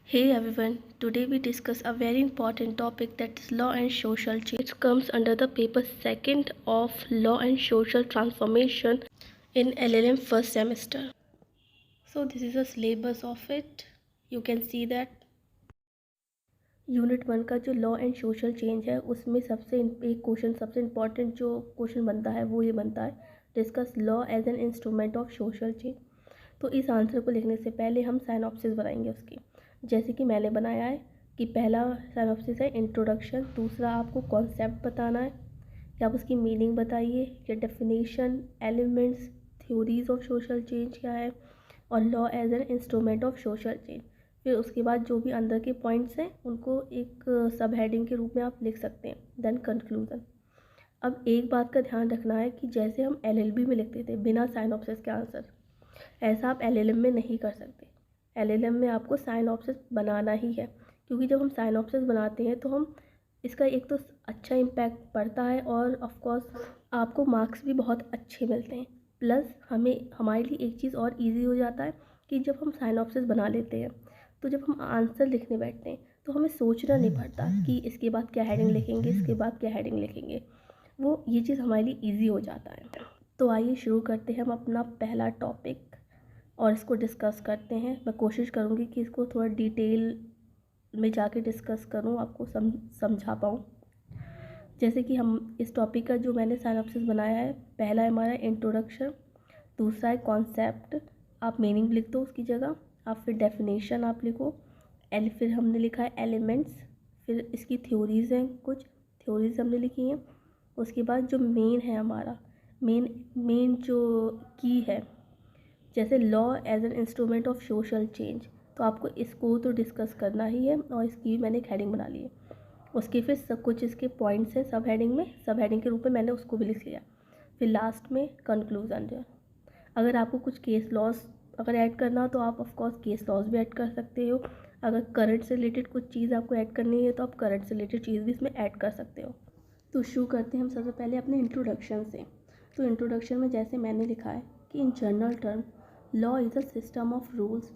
Hey everyone, today we discuss a very important topic, that is law and social change. It comes under the paper second of law and social transformation in LLM first semester. So this is a syllabus of it. You can see that unit 1 का जो law and social change है उसमें एक question सबसे important जो question बनता है वो ये बनता है, discuss law as an instrument of social change. तो इस आंसर को लिखने से पहले हम साइनॉप्सिस बनाएंगे उसकी, जैसे कि मैंने बनाया है कि पहला साइनॉप्सिस है इंट्रोडक्शन, दूसरा आपको कॉन्सेप्ट बताना है कि आप उसकी मीनिंग बताइए, या definition, elements, theories of social change क्या है, और law as an instrument of social change. फिर उसके बाद जो भी अंदर के पॉइंट्स हैं उनको एक सब हेडिंग के रूप में आप लिख सकते हैं, देन कंक्लूजन। अब एक बात का ध्यान रखना है कि जैसे हम एलएलबी में लिखते थे बिना साइनॉप्सिस के आंसर, ऐसा आप एलएलएम में नहीं कर सकते। एलएलएम में आपको साइनॉप्सिस बनाना ही है, क्योंकि जब हम साइनॉप्सिस बनाते हैं तो हम इसका एक तो अच्छा इम्पैक्ट पड़ता है और ऑफ कोर्स आपको मार्क्स भी बहुत अच्छे मिलते हैं। प्लस हमारे लिए एक चीज़ और इजी हो जाता है कि जब हम साइनॉप्सिस बना लेते हैं तो जब हम आंसर लिखने बैठते हैं तो हमें सोचना नहीं पड़ता कि इसके बाद क्या हेडिंग लिखेंगे, इसके बाद क्या हेडिंग लिखेंगे। ये चीज़ हमारे लिए ईजी हो जाता है। तो आइए शुरू करते हैं हम अपना पहला टॉपिक और इसको डिस्कस करते हैं। मैं कोशिश करूँगी कि इसको थोड़ा डिटेल में जाके डिस्कस करूँ, आपको समझा पाऊँ। जैसे कि हम इस टॉपिक का जो मैंने सिनॉप्सिस बनाया है, पहला है हमारा इंट्रोडक्शन, दूसरा है कॉन्सेप्ट, आप मीनिंग लिख दो उसकी जगह, आप फिर डेफिनेशन आप लिखो, फिर हमने लिखा है एलिमेंट्स, फिर इसकी थ्योरीज़ हैं, कुछ थ्योरीज़ हमने लिखी हैं। उसके बाद जो मेन है हमारा मेन जो की है, जैसे law as an instrument of social change, तो आपको इसको तो डिस्कस करना ही है और इसकी भी मैंने एक हेडिंग बना ली है। उसके फिर सब कुछ इसके पॉइंट्स हैं सब हेडिंग में, सब हेडिंग के रूप में मैंने उसको भी लिख लिया। फिर लास्ट में कंक्लूजन जो है, अगर आपको कुछ केस लॉस अगर ऐड करना हो तो आप ऑफकोर्स केस लॉस भी ऐड कर सकते हो। अगर करंट से रिलेटेड कुछ चीज़ आपको ऐड करनी है तो आप करंट से रिलेटेड चीज़ भी इसमें ऐड कर सकते हो। तो शुरू करते हैं हम सबसे पहले अपने इंट्रोडक्शन से। तो इंट्रोडक्शन में जैसे मैंने लिखा है कि in general term law is a system of rules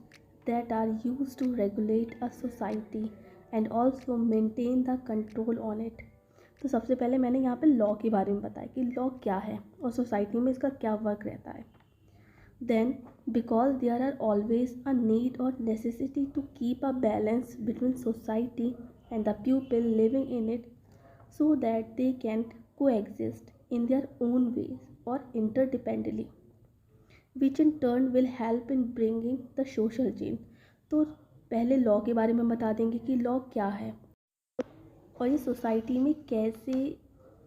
that are use to regulate a society and also maintain the control on it. तो सबसे पहले मैंने यहाँ पे लॉ के बारे में बताया कि लॉ क्या है और सोसाइटी में इसका क्या वर्क रहता है। Then because there are always a need or necessity to keep a balance between society and the people living in it so that they can coexist in their own ways or interdependently, which in turn will help in bringing the social change। तो पहले law के बारे में बता देंगे कि law क्या है और ये सोसाइटी में कैसे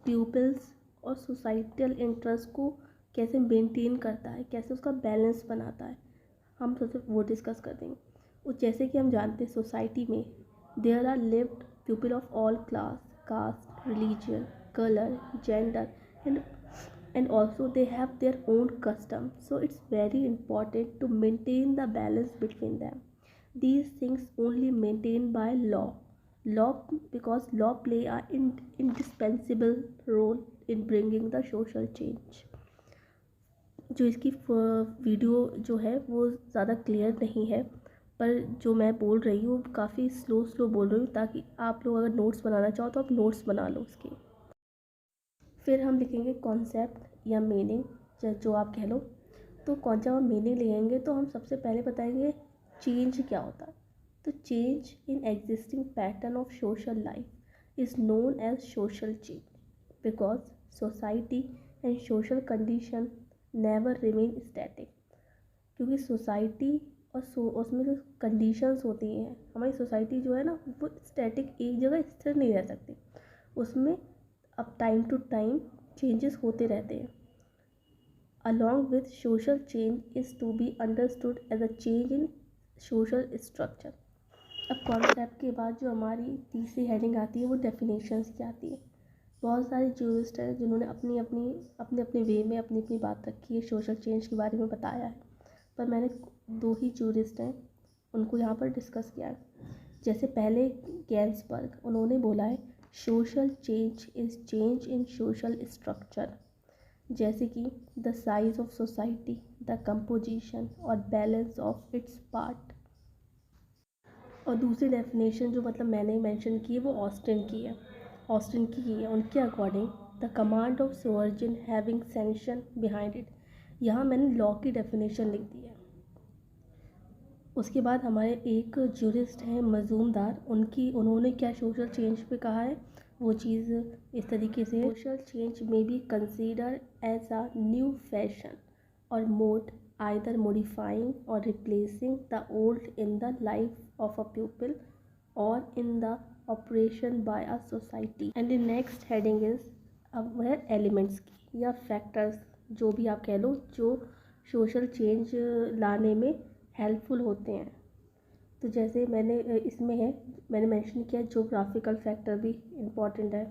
पीपल्स और सोसाइटल इंटरेस्ट को कैसे मेंटेन करता है, कैसे उसका बैलेंस बनाता है, हम सबसे वो डिस्कस कर देंगे। और जैसे कि हम जानते हैं सोसाइटी में there are lived people of all class, caste, religion, colour, gender and also they have their own custom, so it's very important to maintain the balance between them. These things only maintained by law because law play a indispensable role in bringing the social change। जो इसकी video जो है वो ज़्यादा clear नहीं है, पर जो मैं बोल रही हूँ काफ़ी स्लो बोल रही हूँ ताकि आप लोग अगर नोट्स बनाना चाहो तो आप नोट्स बना लो उसके। फिर हम लिखेंगे कॉन्सेप्ट या मीनिंग जो आप कह लो। तो कौन सा हम मीनिंग लिखेंगे तो हम सबसे पहले बताएंगे चेंज क्या होता है। तो change in existing pattern of social life is known as social change because society and social condition never remain static. क्योंकि सोसाइटी और उसमें जो कंडीशंस होती हैं, हमारी सोसाइटी जो है ना वो स्टैटिक एक जगह स्थिर नहीं रह सकती, उसमें अब टाइम टू टाइम चेंजेस होते रहते हैं। Along with social change is to be understood as a change in social structure. अब कॉन्सेप्ट के बाद जो हमारी तीसरी हेडिंग आती है वो डेफिनेशंस की आती है। बहुत सारे जूरिस्ट हैं जिन्होंने अपने वे में अपनी अपनी बात रखी है, सोशल चेंज के बारे में बताया है, पर मैंने दो ही जूरिस्ट हैं उनको यहाँ पर डिस्कस किया है। जैसे पहले गैंसबर्ग, उन्होंने बोला है social change is change in social structure, जैसे कि the size of society, the composition और बैलेंस ऑफ इट्स पार्ट। और दूसरी डेफिनेशन जो मतलब मैंने मेंशन की है वो ऑस्टिन की है। उनके according the command of sovereign having sanction behind it. यहाँ मैंने लॉ की डेफिनेशन लिख दी है। उसके बाद हमारे एक ज्यूरिस्ट हैं मजूमदार, उन्होंने क्या सोशल चेंज पे कहा है, वो चीज़ इस तरीके से, सोशल चेंज में be consider as a new fashion और mode either modifying or replacing the old in the life of a pupil or in the operation by a society. And the next heading is अब वह elements की या factors, जो भी आप कह लो, जो सोशल चेंज लाने में हेल्पफुल होते हैं। तो जैसे मैंने मेंशन किया ज्योग्राफिकल फैक्टर भी इम्पॉर्टेंट है,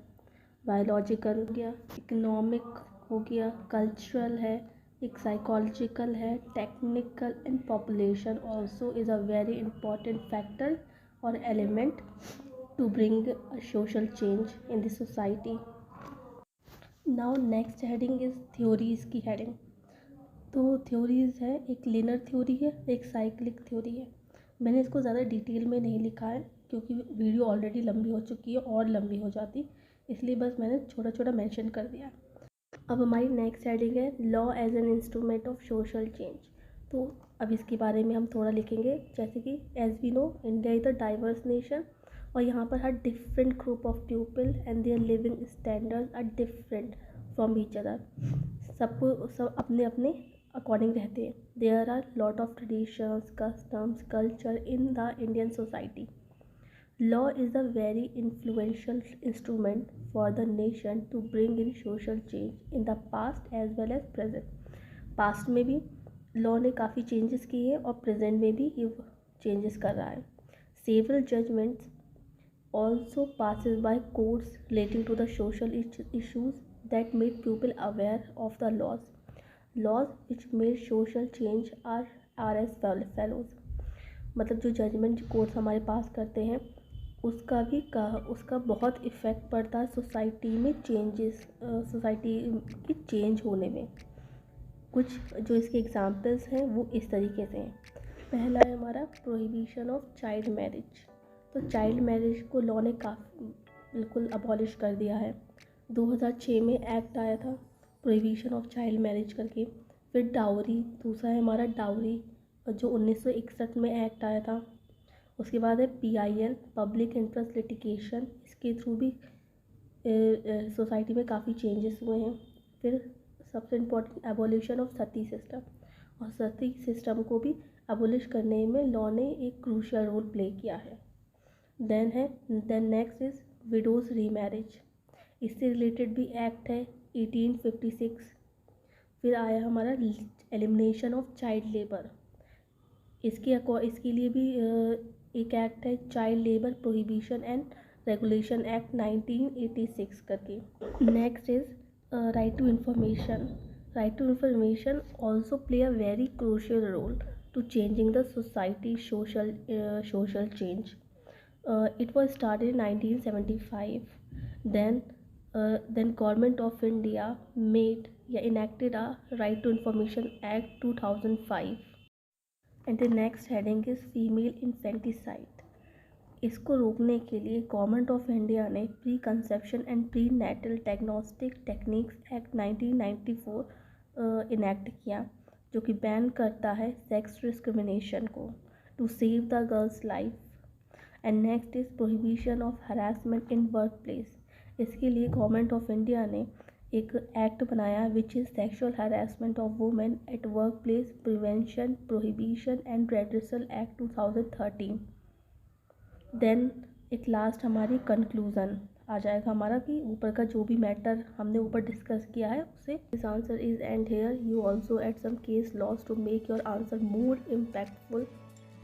बायोलॉजिकल हो गया, इकोनॉमिक हो गया, कल्चरल है, एक साइकोलॉजिकल है, technical and population also is a very important factor और element to bring a social change in the society. Now next heading is theories की हेडिंग। तो थ्योरीज़ है, एक लिनियर थ्योरी है, एक साइक्लिक थ्योरी है। मैंने इसको ज़्यादा डिटेल में नहीं लिखा है क्योंकि वीडियो ऑलरेडी लंबी हो चुकी है और लंबी हो जाती, इसलिए बस मैंने छोटा छोटा मेंशन कर दिया। अब हमारी नेक्स्ट हेडिंग है law as an instrument of social change. तो अब इसके बारे में हम थोड़ा लिखेंगे, जैसे कि as we know India is a diverse nation और यहाँ पर हर different group of people and their living standards are different from each other. सब अपने अपने अकॉर्डिंग रहते हैं। There are lot of traditions, customs, culture in the Indian society. Law is a very influential instrument for the nation to bring in social change in the past as well as present. Past में भी law ने काफ़ी changes किए हैं और present में भी ये चेंजेस कर रहा है। Several judgments also passes by courts relating to the social issues that made people aware of the laws. Laws which made social change are as follows. मतलब जो जजमेंट कोर्ट्स हमारे पास करते हैं उसका बहुत इफ़ेक्ट पड़ता है सोसाइटी में सोसाइटी की चेंज होने में। कुछ जो इसके एग्जांपल्स हैं वो इस तरीके से हैं। पहला है हमारा प्रोहिबिशन ऑफ चाइल्ड मैरिज। तो चाइल्ड मैरिज को लॉ ने बिल्कुल अबॉलिश कर दिया है। 2006 में एक्ट आया था प्रोहिबिशन ऑफ चाइल्ड मैरिज करके। फिर डाउरी, दूसरा है हमारा डाउरी, जो 1961 में एक्ट आया था। उसके बाद है PIL, पब्लिक इंटरेस्ट लिटिगेशन, इसके थ्रू भी सोसाइटी में काफ़ी चेंजेस हुए हैं। फिर सबसे important abolition of Sati system, और सती सिस्टम को भी एबोलिश करने में लॉ ने एक क्रूशियल रोल प्ले किया है। Then next is widows remarriage, इससे रिलेटेड भी एक्ट है 1856। फिर आया हमारा एलिमिनेशन ऑफ चाइल्ड लेबर, इसके लिए भी एक एक्ट है child labour prohibition and regulation act 1986 करके। Next is right to information. Right to information also play a very crucial role to changing the society social change. It was started in 1975. Then Government of India enacted a Right to Information Act 2005. And the next heading is female infanticide. इसको रोकने के लिए government of India ने pre conception and pre natal diagnostic techniques act 1994 enact किया, जो कि ban करता है सेक्स डिस्क्रिमिनेशन को to save the girls life. And next is prohibition of harassment in work place. इसके लिए गवर्नमेंट ऑफ इंडिया ने एक एक्ट बनाया which is sexual harassment of women at work place prevention prohibition and redressal act 2013। Then एक last हमारी conclusion आ जाएगा हमारा कि ऊपर का जो भी मैटर हमने ऊपर डिस्कस किया है उससे। This answer is end here you also add some case laws to make your answer more impactful